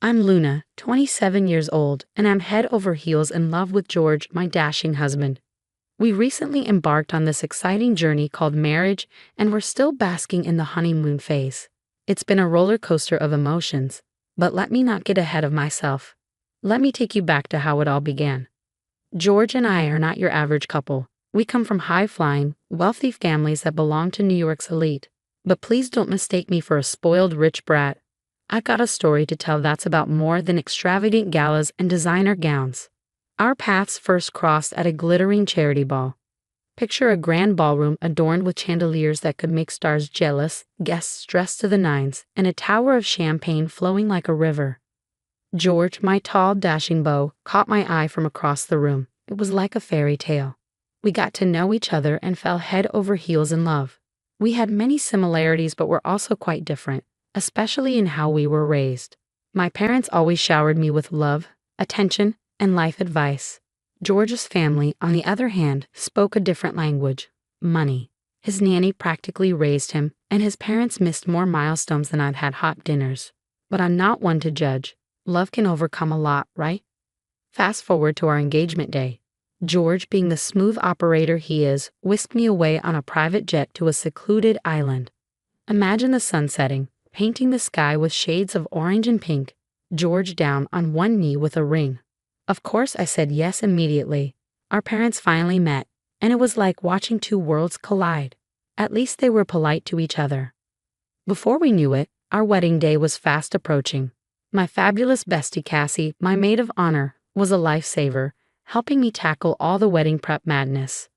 I'm Luna, 27 years old, and I'm head over heels in love with George, my dashing husband. We recently embarked on this exciting journey called marriage, and we're still basking in the honeymoon phase. It's been a roller coaster of emotions, but let me not get ahead of myself. Let me take you back to how it all began. George and I are not your average couple. We come from high-flying, wealthy families that belong to New York's elite. But please don't mistake me for a spoiled rich brat. I've got a story to tell that's about more than extravagant galas and designer gowns. Our paths first crossed at a glittering charity ball. Picture a grand ballroom adorned with chandeliers that could make stars jealous, guests dressed to the nines, and a tower of champagne flowing like a river. George, my tall, dashing beau, caught my eye from across the room. It was like a fairy tale. We got to know each other and fell head over heels in love. We had many similarities but were also quite different, especially in how we were raised. My parents always showered me with love, attention, and life advice. George's family, on the other hand, spoke a different language: money. His nanny practically raised him, and his parents missed more milestones than I'd had hot dinners. But I'm not one to judge. Love can overcome a lot, right? Fast forward to our engagement day. George, being the smooth operator he is, whisked me away on a private jet to a secluded island. Imagine the sun setting, painting the sky with shades of orange and pink, George down on one knee with a ring. Of course I said yes immediately. Our parents finally met, and it was like watching two worlds collide. At least they were polite to each other. Before we knew it, our wedding day was fast approaching. My fabulous bestie Cassie, my maid of honor, was a lifesaver, helping me tackle all the wedding prep madness.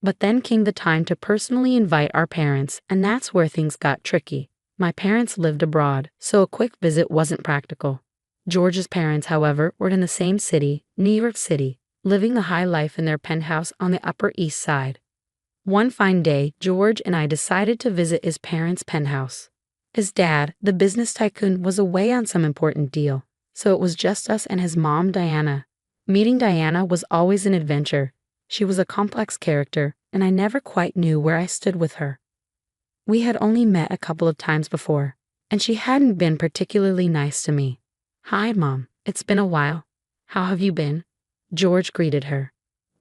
But then came the time to personally invite our parents, and that's where things got tricky. My parents lived abroad, so a quick visit wasn't practical. George's parents, however, were in the same city, New York City, living the high life in their penthouse on the Upper East Side. One fine day, George and I decided to visit his parents' penthouse. His dad, the business tycoon, was away on some important deal, so it was just us and his mom, Diana. Meeting Diana was always an adventure. She was a complex character, and I never quite knew where I stood with her. We had only met a couple of times before, and she hadn't been particularly nice to me. "Hi, Mom. It's been a while. How have you been?" George greeted her.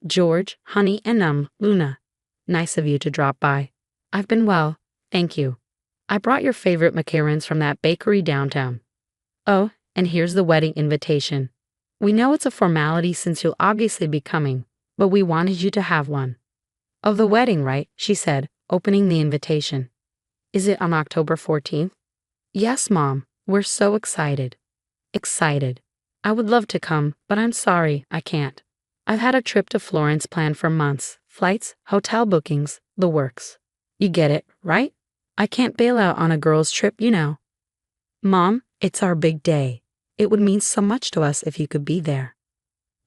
"George, honey, and Luna. Nice of you to drop by." "I've been well, thank you. I brought your favorite macarons from that bakery downtown. Oh, and here's the wedding invitation. We know it's a formality since you'll obviously be coming, but we wanted you to have one." "Of the wedding, right?" she said, opening the invitation. "Is it on October 14th? "Yes, Mom. We're so excited." "Excited. I would love to come, but I'm sorry, I can't. I've had a trip to Florence planned for months. Flights, hotel bookings, the works. You get it, right? I can't bail out on a girl's trip, you know." "Mom, it's our big day. It would mean so much to us if you could be there."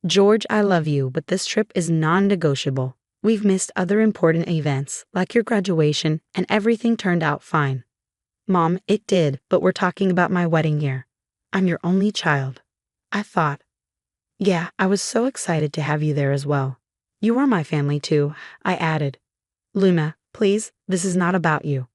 "George, I love you, but this trip is non-negotiable. We've missed other important events, like your graduation, and everything turned out fine." "Mom, it did, but we're talking about my wedding year. I'm your only child." I thought. "Yeah, I was so excited to have you there as well. You are my family too," I added. "Luna, please, this is not about you.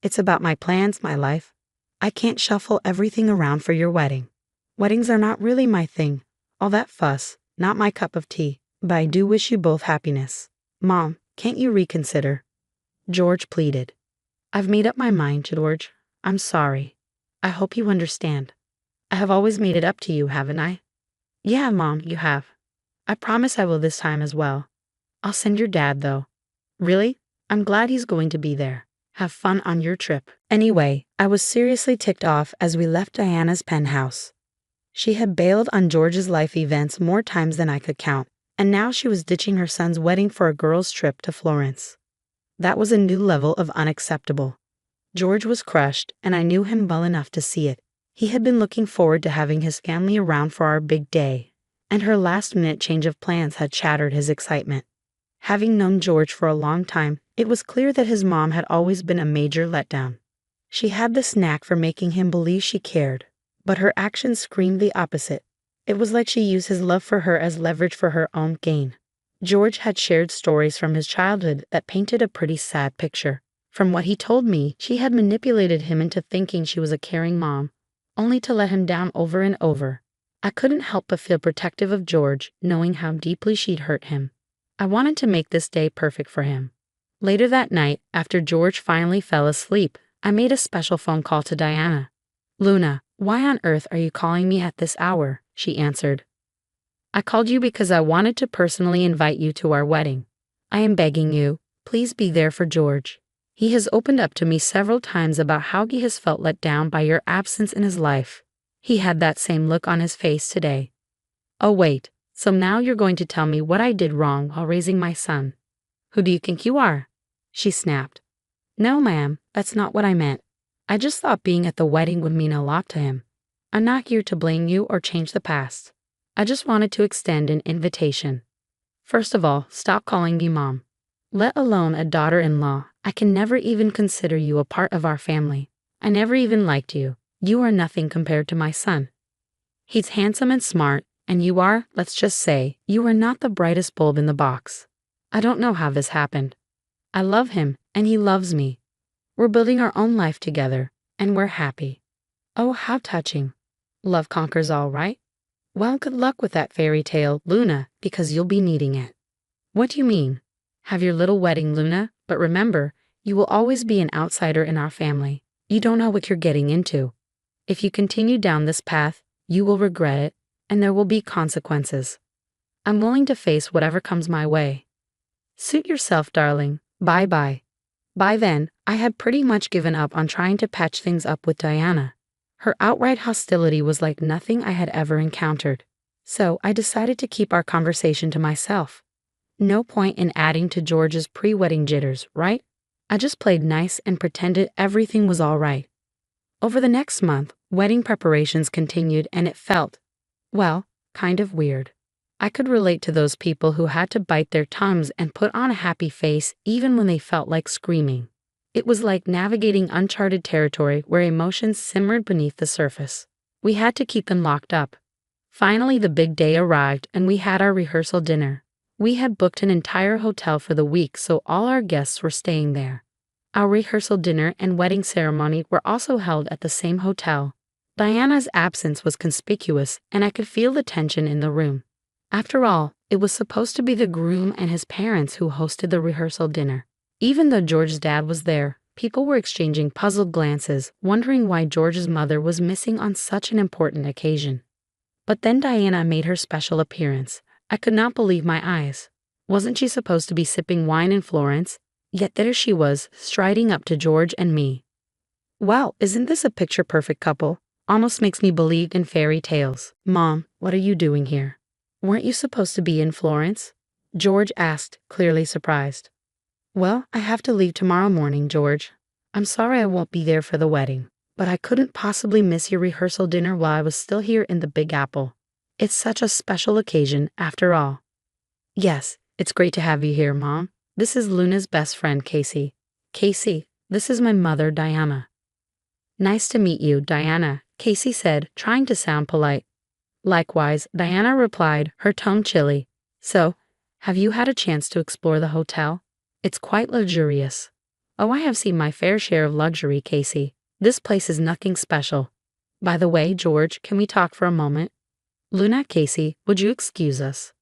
It's about my plans, my life. I can't shuffle everything around for your wedding. Weddings are not really my thing. All that fuss, not my cup of tea. But I do wish you both happiness. Mom, can't you reconsider?" George pleaded. "I've made up my mind, George. I'm sorry. I hope you understand. I have always made it up to you, haven't I?" "Yeah, Mom, you have. I promise I will this time as well. I'll send your dad, though." "Really? I'm glad he's going to be there. Have fun on your trip." Anyway, I was seriously ticked off as we left Diana's penthouse. She had bailed on George's life events more times than I could count, and now she was ditching her son's wedding for a girl's trip to Florence. That was a new level of unacceptable. George was crushed, and I knew him well enough to see it. He had been looking forward to having his family around for our big day, and her last-minute change of plans had shattered his excitement. Having known George for a long time, it was clear that his mom had always been a major letdown. She had this knack for making him believe she cared, but her actions screamed the opposite. It was like she used his love for her as leverage for her own gain. George had shared stories from his childhood that painted a pretty sad picture. From what he told me, she had manipulated him into thinking she was a caring mom, only to let him down over and over. I couldn't help but feel protective of George, knowing how deeply she'd hurt him. I wanted to make this day perfect for him. Later that night, after George finally fell asleep, I made a special phone call to Diana. "Luna, why on earth are you calling me at this hour?" she answered. "I called you because I wanted to personally invite you to our wedding. I am begging you, please be there for George. He has opened up to me several times about how he has felt let down by your absence in his life. He had that same look on his face today." "Oh wait, so now you're going to tell me what I did wrong while raising my son. Who do you think you are?" she snapped. "No ma'am, that's not what I meant. I just thought being at the wedding would mean a lot to him. I'm not here to blame you or change the past. I just wanted to extend an invitation. First of all, stop calling me mom. Let alone a daughter-in-law. I can never even consider you a part of our family. I never even liked you. You are nothing compared to my son. He's handsome and smart, and you are, let's just say, you are not the brightest bulb in the box. I don't know how this happened. I love him, and he loves me. We're building our own life together, and we're happy. Oh, how touching. Love conquers all, right? Well, good luck with that fairy tale, Luna, because you'll be needing it." "What do you mean?" "Have your little wedding, Luna, but remember, you will always be an outsider in our family. You don't know what you're getting into. If you continue down this path, you will regret it, and there will be consequences. I'm willing to face whatever comes my way. Suit yourself, darling. Bye-bye." By then, I had pretty much given up on trying to patch things up with Diana. Her outright hostility was like nothing I had ever encountered. So I decided to keep our conversation to myself. No point in adding to George's pre-wedding jitters, right? I just played nice and pretended everything was all right. Over the next month, wedding preparations continued and it felt, well, kind of weird. I could relate to those people who had to bite their tongues and put on a happy face even when they felt like screaming. It was like navigating uncharted territory where emotions simmered beneath the surface. We had to keep them locked up. Finally, the big day arrived and we had our rehearsal dinner. We had booked an entire hotel for the week, so all our guests were staying there. Our rehearsal dinner and wedding ceremony were also held at the same hotel. Diana's absence was conspicuous, and I could feel the tension in the room. After all, it was supposed to be the groom and his parents who hosted the rehearsal dinner. Even though George's dad was there, people were exchanging puzzled glances, wondering why George's mother was missing on such an important occasion. But then Diana made her special appearance. I could not believe my eyes. Wasn't she supposed to be sipping wine in Florence? Yet there she was, striding up to George and me. Wow, isn't this a picture-perfect couple? Almost makes me believe in fairy tales. "Mom, what are you doing here? Weren't you supposed to be in Florence?" George asked, clearly surprised. "Well, I have to leave tomorrow morning, George. I'm sorry I won't be there for the wedding, but I couldn't possibly miss your rehearsal dinner while I was still here in the Big Apple. It's such a special occasion, after all." "Yes, it's great to have you here, Mom. This is Luna's best friend, Casey. Casey, this is my mother, Diana." "Nice to meet you, Diana," Casey said, trying to sound polite. Likewise, Diana replied, her tone chilly. "So, have you had a chance to explore the hotel? It's quite luxurious." "Oh, I have seen my fair share of luxury, Casey. This place is nothing special. By the way, George, can we talk for a moment?" "Luna, Casey, would you excuse us?"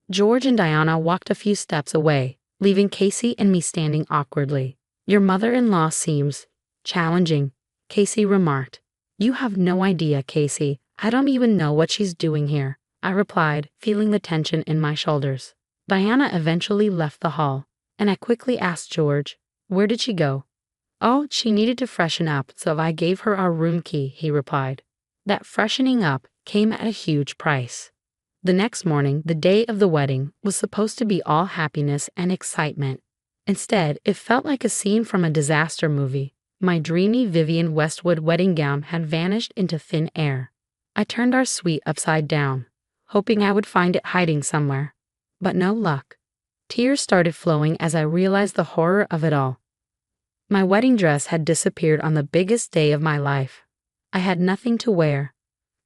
George and Diana walked a few steps away, leaving Casey and me standing awkwardly. "Your mother-in-law seems challenging," Casey remarked. "You have no idea, Casey. I don't even know what she's doing here," I replied, feeling the tension in my shoulders. Diana eventually left the hall, and I quickly asked George, "Where did she go?" "Oh, she needed to freshen up, so I gave her our room key," he replied. That freshening up came at a huge price. The next morning, the day of the wedding, was supposed to be all happiness and excitement. Instead, it felt like a scene from a disaster movie. My dreamy Vivienne Westwood wedding gown had vanished into thin air. I turned our suite upside down, hoping I would find it hiding somewhere. But no luck. Tears started flowing as I realized the horror of it all. My wedding dress had disappeared on the biggest day of my life. I had nothing to wear.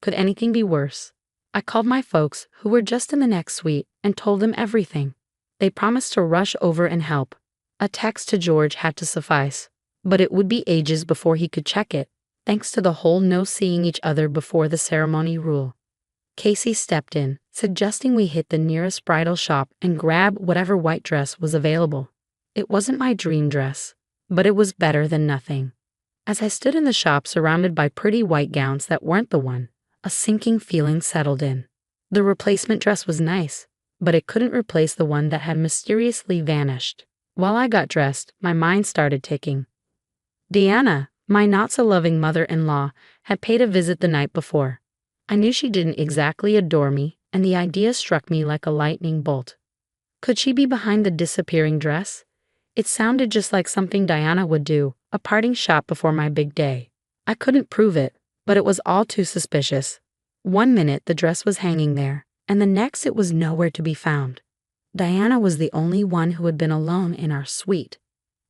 Could anything be worse? I called my folks, who were just in the next suite, and told them everything. They promised to rush over and help. A text to George had to suffice, but it would be ages before he could check it. thanks to the whole no seeing each other before the ceremony rule. Casey stepped in, suggesting we hit the nearest bridal shop and grab whatever white dress was available. It wasn't my dream dress, but it was better than nothing. As I stood in the shop surrounded by pretty white gowns that weren't the one, a sinking feeling settled in. The replacement dress was nice, but it couldn't replace the one that had mysteriously vanished. While I got dressed, my mind started ticking. Deanna, my not-so-loving mother-in-law, had paid a visit the night before. I knew she didn't exactly adore me, and the idea struck me like a lightning bolt. Could she be behind the disappearing dress? It sounded just like something Diana would do, a parting shot before my big day. I couldn't prove it, but it was all too suspicious. One minute the dress was hanging there, and the next it was nowhere to be found. Diana was the only one who had been alone in our suite.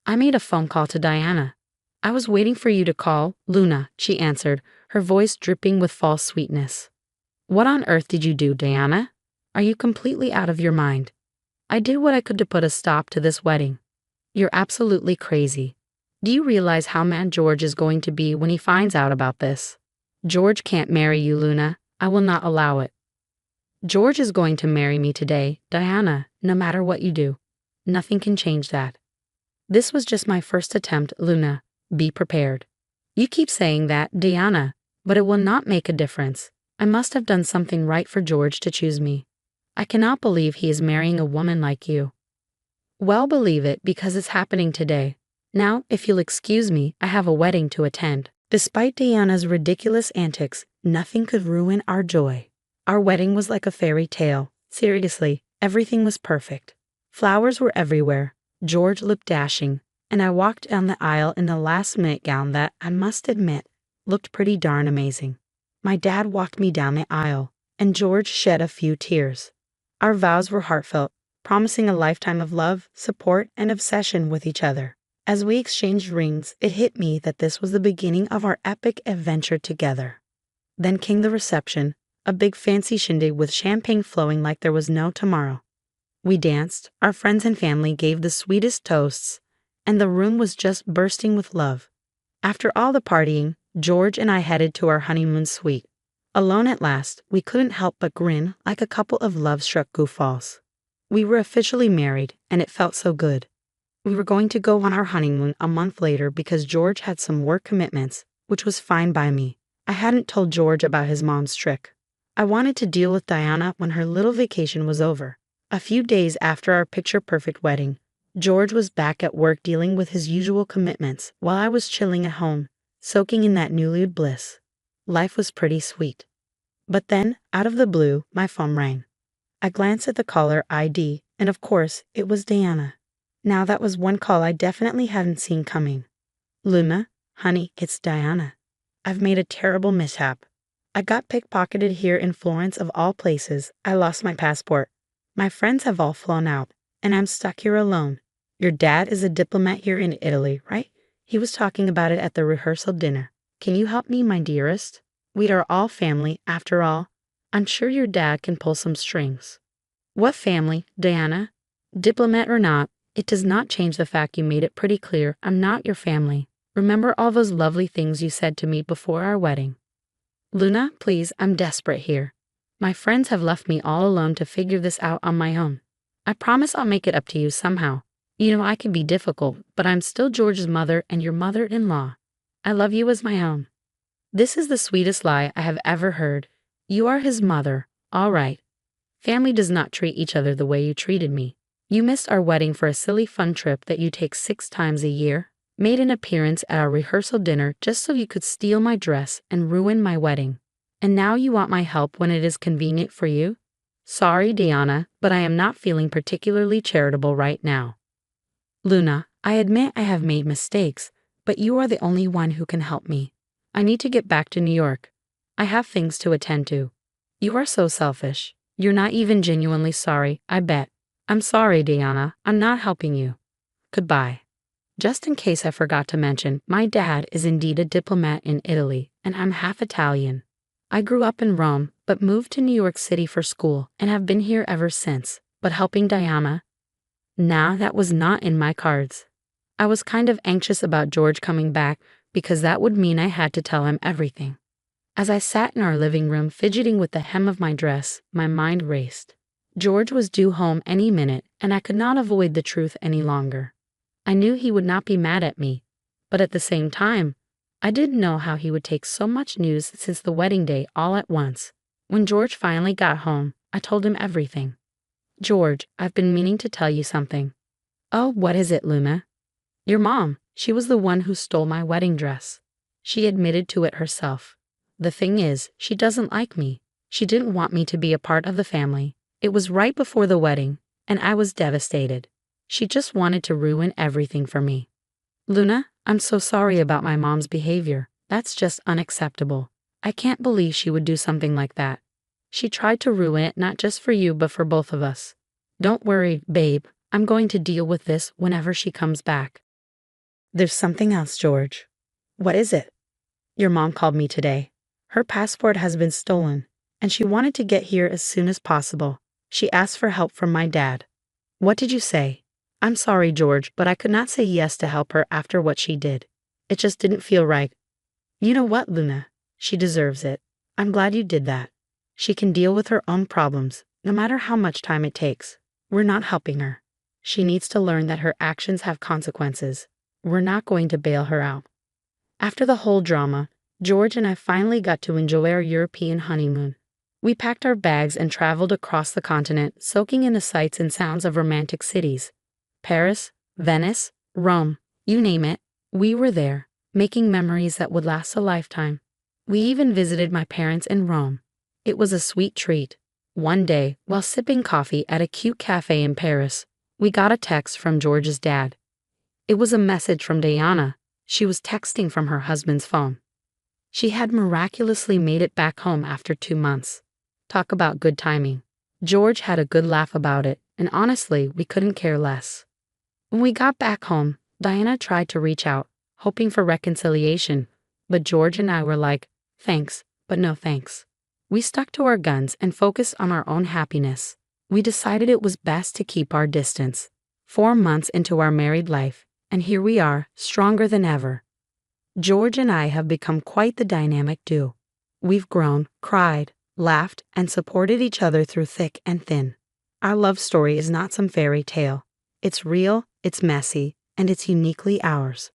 I made a phone call to Diana. "I was waiting for you to call, Luna," she answered, her voice dripping with false sweetness. "What on earth did you do, Diana? Are you completely out of your mind?" "I did what I could to put a stop to this wedding." "You're absolutely crazy. Do you realize how mad George is going to be when he finds out about this?" "George can't marry you, Luna. I will not allow it." "George is going to marry me today, Diana, no matter what you do. Nothing can change that." "This was just my first attempt, Luna. Be prepared." "You keep saying that, Diana, but it will not make a difference. I must have done something right for George to choose me. I cannot believe he is marrying a woman like you." "Well, believe it because it's happening today. Now, if you'll excuse me, I have a wedding to attend." Despite Diana's ridiculous antics, nothing could ruin our joy. Our wedding was like a fairy tale. Seriously, everything was perfect. Flowers were everywhere. George looked dashing, and I walked down the aisle in the last-minute gown that, I must admit, looked pretty darn amazing. My dad walked me down the aisle, and George shed a few tears. Our vows were heartfelt, promising a lifetime of love, support, and obsession with each other. As we exchanged rings, it hit me that this was the beginning of our epic adventure together. Then came the reception, a big fancy shindig with champagne flowing like there was no tomorrow. We danced, our friends and family gave the sweetest toasts, and the room was just bursting with love. After all the partying, George and I headed to our honeymoon suite. Alone at last, we couldn't help but grin like a couple of love-struck goofballs. We were officially married, and it felt so good. We were going to go on our honeymoon a month later because George had some work commitments, which was fine by me. I hadn't told George about his mom's trick. I wanted to deal with Diana when her little vacation was over. A few days after our picture-perfect wedding, George was back at work dealing with his usual commitments while I was chilling at home, soaking in that newlywed bliss. Life was pretty sweet. But then, out of the blue, my phone rang. I glanced at the caller ID, and of course, it was Diana. Now that was one call I definitely hadn't seen coming. "Luna, honey, it's Diana. I've made a terrible mishap. I got pickpocketed here in Florence of all places. I lost my passport. My friends have all flown out, and I'm stuck here alone. Your dad is a diplomat here in Italy, right? He was talking about it at the rehearsal dinner. Can you help me, my dearest? We are all family, after all. I'm sure your dad can pull some strings." "What family, Diana? Diplomat or not, it does not change the fact you made it pretty clear I'm not your family. Remember all those lovely things you said to me before our wedding." "Luna, please, I'm desperate here. My friends have left me all alone to figure this out on my own. I promise I'll make it up to you somehow. You know I can be difficult, but I'm still George's mother and your mother-in-law. I love you as my own." This is the sweetest lie I have ever heard. You are his mother, all right. Family does not treat each other the way you treated me. You missed our wedding for a silly fun trip that you take 6 times a year, made an appearance at our rehearsal dinner just so you could steal my dress and ruin my wedding. And now you want my help when it is convenient for you? Sorry, Diana, but I am not feeling particularly charitable right now. "Luna, I admit I have made mistakes, but you are the only one who can help me. I need to get back to New York. I have things to attend to." "You are so selfish. You're not even genuinely sorry, I bet." "I'm sorry, Diana. I'm not helping you. Goodbye." Just in case I forgot to mention, my dad is indeed a diplomat in Italy, and I'm half Italian. I grew up in Rome, but moved to New York City for school and have been here ever since. But helping Diana? Nah, that was not in my cards. I was kind of anxious about George coming back, because that would mean I had to tell him everything. As I sat in our living room fidgeting with the hem of my dress, my mind raced. George was due home any minute, and I could not avoid the truth any longer. I knew he would not be mad at me, but at the same time, I didn't know how he would take so much news since the wedding day all at once. When George finally got home, I told him everything. "George, I've been meaning to tell you something." "Oh, what is it, Luna?" "Your mom, she was the one who stole my wedding dress. She admitted to it herself. The thing is, she doesn't like me. She didn't want me to be a part of the family. It was right before the wedding, and I was devastated. She just wanted to ruin everything for me." "Luna, I'm so sorry about my mom's behavior. That's just unacceptable. I can't believe she would do something like that. She tried to ruin it not just for you but for both of us. Don't worry, babe. I'm going to deal with this whenever she comes back." "There's something else, George." "What is it?" "Your mom called me today. Her passport has been stolen, and she wanted to get here as soon as possible. She asked for help from my dad." "What did you say?" "I'm sorry, George, but I could not say yes to help her after what she did. It just didn't feel right." "You know what, Luna? She deserves it. I'm glad you did that. She can deal with her own problems, no matter how much time it takes. We're not helping her. She needs to learn that her actions have consequences. We're not going to bail her out." After the whole drama, George and I finally got to enjoy our European honeymoon. We packed our bags and traveled across the continent, soaking in the sights and sounds of romantic cities. Paris, Venice, Rome, you name it, we were there, making memories that would last a lifetime. We even visited my parents in Rome. It was a sweet treat. One day, while sipping coffee at a cute cafe in Paris, we got a text from George's dad. It was a message from Diana. She was texting from her husband's phone. She had miraculously made it back home after 2 months. Talk about good timing. George had a good laugh about it, and honestly, we couldn't care less. When we got back home, Diana tried to reach out, hoping for reconciliation, but George and I were like, thanks, but no thanks. We stuck to our guns and focused on our own happiness. We decided it was best to keep our distance. 4 months into our married life, and here we are, stronger than ever. George and I have become quite the dynamic duo. We've grown, cried, laughed, and supported each other through thick and thin. Our love story is not some fairy tale. It's real, it's messy, and it's uniquely ours.